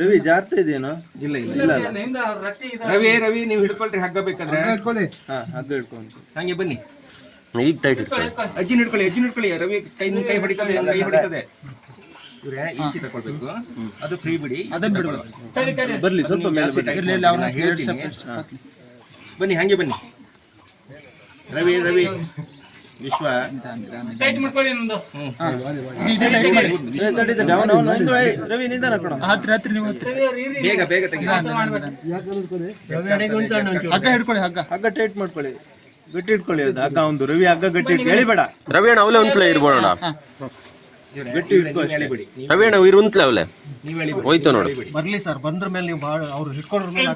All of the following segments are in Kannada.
ರವಿ ಜಾರ್ತಾ ಇದೆಯೇನೋ? ಇಲ್ಲ ಇಲ್ಲ ಇಲ್ಲ ರವಿ ನೀವು ಹಿಡ್ಕೊಳ್ರಿ, ಹಗ್ಗ ಬೇಕಾದ್ರೆ ಹಾ ಹಗ್ಗ ಹಿಡ್ಕೊಂಡು ಹಂಗೆ ಬನ್ನಿ. ಈಗ ಟೈಟ್ ಇಟ್ಕೊಳ್ಳಿ. ಅಜ್ಜಿನ ಹಿಡ್ಕೊಳ್ಳಿ. ರವಿ ಕೈ ಹೊಡಿತದೆ, ಕೈ ಹೊಡಿತದೆ. ಇವ್ರೆ ಈಚೆ ತಗೊಳ್ಬೇಕು, ಅದು ಫ್ರೀ ಬಿಡಿ, ಅದನ್ನ ಬಿಡ್ಬೇಕು. ಬರ್ಲಿ ಸ್ವಲ್ಪ ಮೇಲೆ ಹೇಳ್ತೀನಿ. ಬನ್ನಿ, ಹಂಗೆ ಬನ್ನಿ. ರವಿ ವಿಶ್ವ ರವಿ ನಿಧಾನ ಕಣ. ಬೇಗ ತೆಗಿ. ಹಗ್ಗ ಹಿಡ್ಕೊಳ್ಳಿ, ಹಗ್ಗ ಟೈಟ್ ಮಾಡ್ಕೊಳ್ಳಿ, ಗಟ್ಟಿ ಇಟ್ಕೊಳ್ಳಿ. ಅದು ಹಗ್ಗ ಒಂದು ರವಿ ಹಗ್ಗ ಗಟ್ಟಿ ಎಳಿಬೇಡ. ರವಿ ಅಣ್ಣ ಅವಲೇ ಉಂತ್ಲೆ ಇರ್ಬೋಣ. ಗಟ್ಟಿ ಇಟ್ಕೊ ಅಷ್ಟೇ. ರವಿ ಅಣ್ಣ ಇರು ಉಂತ್ಲೆ ಅವಲೇ ಹೋಯ್ತು ನೋಡಿ. ಬರ್ಲಿ ಸರ್, ಬಂದ್ರ ಮೇಲೆ ನೀವು ಭಾಳ ಅವ್ರು ಹಿಡ್ಕೊಂಡ್ರ ಮೇಲೆ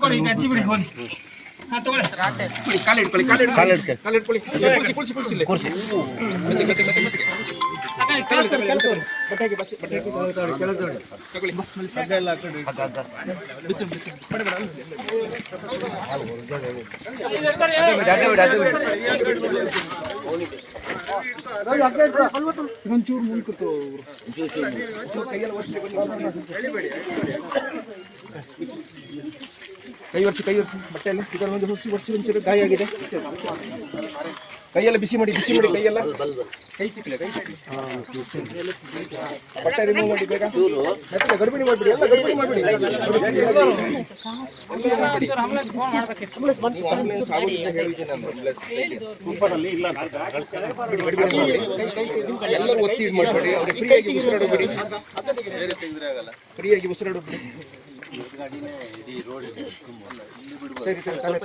ಕೈ ಒರ್ಸಿ ಬಟ್ಟೆಯಲ್ಲಿ ಇದನ್ನೊಂದು ಒರ್ಸಿ ಒಂಚೂರು ಗಾಯ ಆಗಿದೆ. ಕೈಯೆಲ್ಲ ಬಿಸಿ ಮಾಡಿ ಕೈಯೆಲ್ಲ ಕೈ ತಿಕ್ಕಲೆ ಬಟ್ಟೆ ರಿಮೂವ್ ಮಾಡಿ ಬೇಗ. ಮತ್ತೆ ಗರ್ಭಿಣಿ ಮಾಡ್ಬಿಡಿ, ಎಲ್ಲ ಗರ್ಭಿಣಿ ಮಾಡ್ಬಿಡಿ. ಎಲ್ಲರೂ ಒತ್ತಿ ಇದು ಮಾಡಬೇಡಿ, ಅವ್ರಿಗೆ ಫ್ರೀಯಾಗಿ ಉಸಿರಾಡೋಬಿಡಿ. ತಲೆ